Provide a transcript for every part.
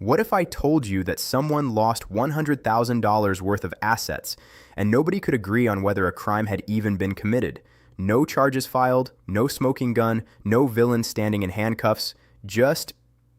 What if I told you that someone lost $100,000 worth of assets and nobody could agree on whether a crime had even been committed? No charges filed, no smoking gun, no villain standing in handcuffs, just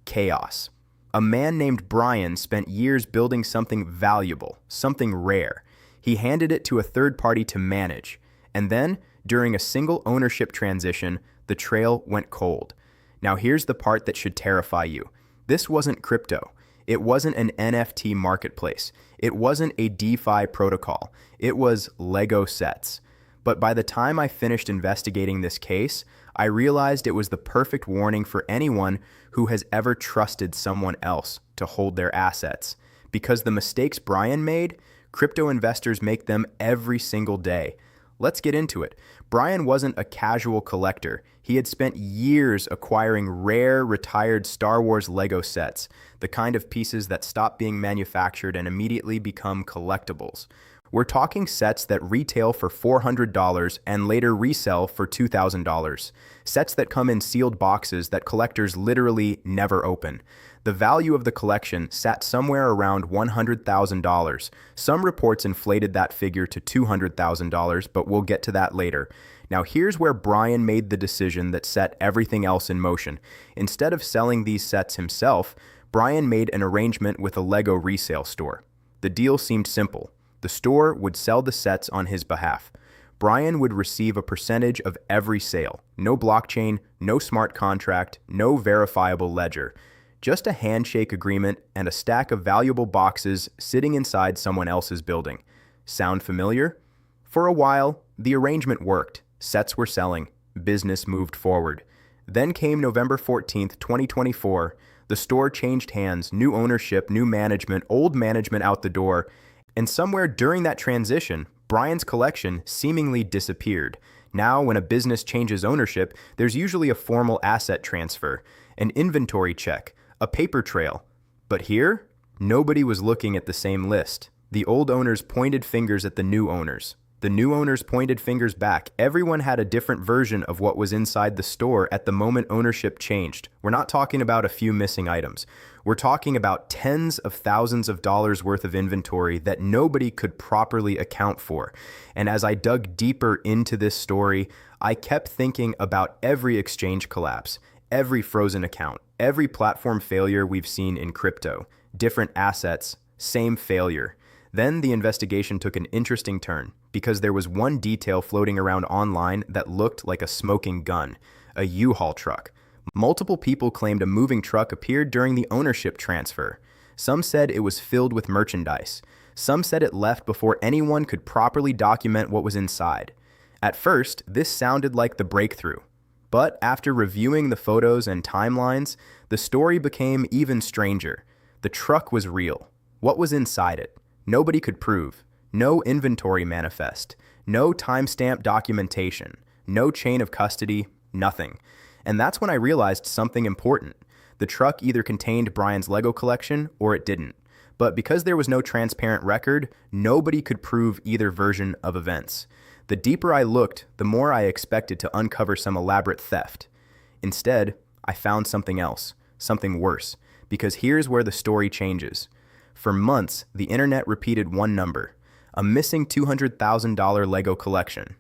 chaos. A man named Brian spent years building something valuable, something rare. He handed it to a third party to manage. And then, during a single ownership transition, the trail went cold. Now here's the part that should terrify you. This wasn't crypto. It wasn't an NFT marketplace. It wasn't a DeFi protocol. It was Lego sets. But by the time I finished investigating this case, I realized it was the perfect warning for anyone who has ever trusted someone else to hold their assets. Because the mistakes Brian made, crypto investors make them every single day. Let's get into it. Brian wasn't a casual collector. He had spent years acquiring rare, retired Star Wars Lego sets, the kind of pieces that stop being manufactured and immediately become collectibles. We're talking sets that retail for $400 and later resell for $2,000. Sets that come in sealed boxes that collectors literally never open. The value of the collection sat somewhere around $100,000. Some reports inflated that figure to $200,000, but we'll get to that later. Now here's where Brian made the decision that set everything else in motion. Instead of selling these sets himself, Brian made an arrangement with a Lego resale store. The deal seemed simple. The store would sell the sets on his behalf. Brian would receive a percentage of every sale. No blockchain, no smart contract, no verifiable ledger. Just a handshake agreement and a stack of valuable boxes sitting inside someone else's building. Sound familiar? For a while, the arrangement worked. Sets were selling. Business moved forward. Then came November 14th, 2024. The store changed hands, new ownership, new management, old management out the door. And somewhere during that transition, Brian's collection seemingly disappeared. Now, when a business changes ownership, there's usually a formal asset transfer, an inventory check, a paper trail. But here, nobody was looking at the same list. The old owners pointed fingers at the new owners. The new owners pointed fingers back. Everyone had a different version of what was inside the store at the moment ownership changed. We're not talking about a few missing items. We're talking about tens of thousands of dollars worth of inventory that nobody could properly account for. And as I dug deeper into this story, I kept thinking about every exchange collapse, every frozen account, every platform failure we've seen in crypto. Different assets, same failure. Then the investigation took an interesting turn because there was one detail floating around online that looked like a smoking gun, a U-Haul truck. Multiple people claimed a moving truck appeared during the ownership transfer. Some said it was filled with merchandise. Some said it left before anyone could properly document what was inside. At first, this sounded like the breakthrough. But after reviewing the photos and timelines, the story became even stranger. The truck was real. What was inside it? Nobody could prove. No inventory manifest. No timestamp documentation. No chain of custody. Nothing. And that's when I realized something important. The truck either contained Brian's Lego collection or it didn't. But because there was no transparent record, nobody could prove either version of events. The deeper I looked, the more I expected to uncover some elaborate theft. Instead, I found something else, something worse, because here's where the story changes. For months, the internet repeated one number, a missing $200,000 Lego collection.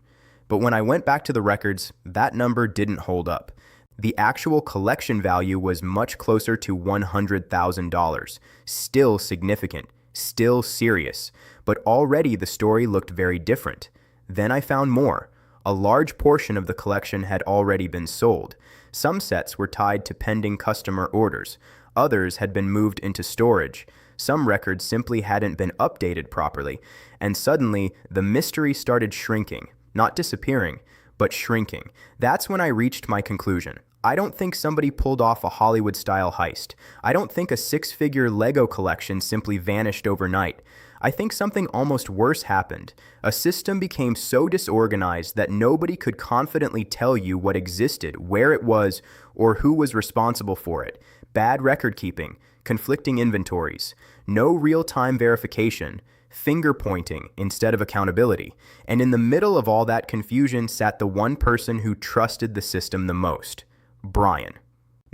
But when I went back to the records, that number didn't hold up. The actual collection value was much closer to $100,000. Still significant, still serious, but already the story looked very different. Then I found more. A large portion of the collection had already been sold. Some sets were tied to pending customer orders. Others had been moved into storage. Some records simply hadn't been updated properly. And suddenly, the mystery started shrinking. Not disappearing, but shrinking. That's when I reached my conclusion. I don't think somebody pulled off a Hollywood-style heist. I don't think a six-figure Lego collection simply vanished overnight. I think something almost worse happened. A system became so disorganized that nobody could confidently tell you what existed, where it was, or who was responsible for it. Bad record keeping, conflicting inventories, no real-time verification, finger pointing instead of accountability. And in the middle of all that confusion sat the one person who trusted the system the most, Brian.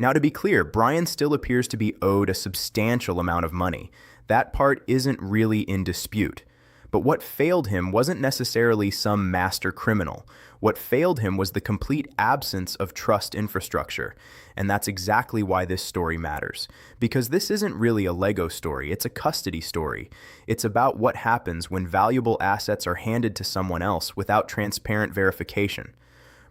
Now, to be clear, Brian still appears to be owed a substantial amount of money. That part isn't really in dispute. But what failed him wasn't necessarily some master criminal. What failed him was the complete absence of trust infrastructure. And that's exactly why this story matters. Because this isn't really a Lego story, it's a custody story. It's about what happens when valuable assets are handed to someone else without transparent verification.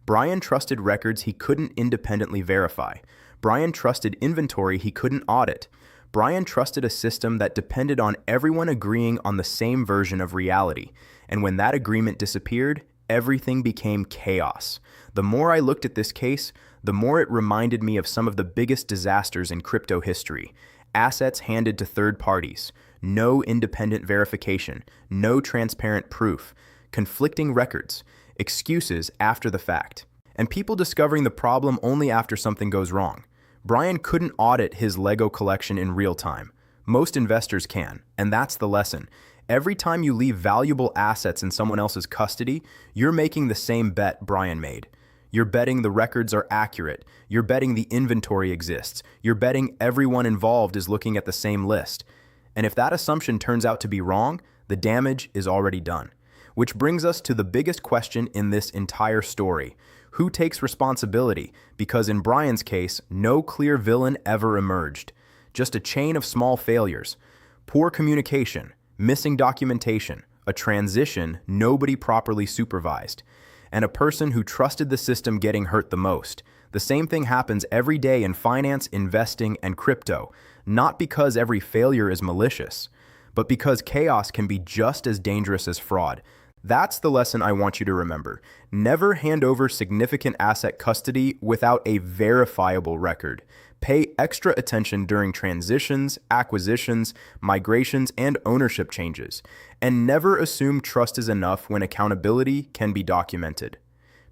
Brian trusted records he couldn't independently verify. Brian trusted inventory he couldn't audit. Brian trusted a system that depended on everyone agreeing on the same version of reality. And when that agreement disappeared, everything became chaos. The more I looked at this case, the more it reminded me of some of the biggest disasters in crypto history. Assets handed to third parties, no independent verification, no transparent proof, conflicting records, excuses after the fact, and people discovering the problem only after something goes wrong. Brian couldn't audit his Lego collection in real time. Most investors can, and that's the lesson. Every time you leave valuable assets in someone else's custody, you're making the same bet Brian made. You're betting the records are accurate. You're betting the inventory exists. You're betting everyone involved is looking at the same list. And if that assumption turns out to be wrong, the damage is already done. Which brings us to the biggest question in this entire story. Who takes responsibility? Because in Brian's case, no clear villain ever emerged. Just a chain of small failures. Poor communication, missing documentation, a transition nobody properly supervised, and a person who trusted the system getting hurt the most. The same thing happens every day in finance, investing, and crypto, not because every failure is malicious, but because chaos can be just as dangerous as fraud. That's the lesson I want you to remember. Never hand over significant asset custody without a verifiable record. Pay extra attention during transitions, acquisitions, migrations, and ownership changes. And never assume trust is enough when accountability can be documented.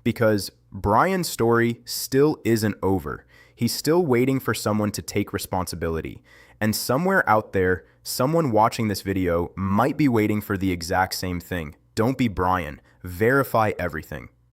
Because Brian's story still isn't over. He's still waiting for someone to take responsibility. And somewhere out there, someone watching this video might be waiting for the exact same thing. Don't be Brian. Verify everything.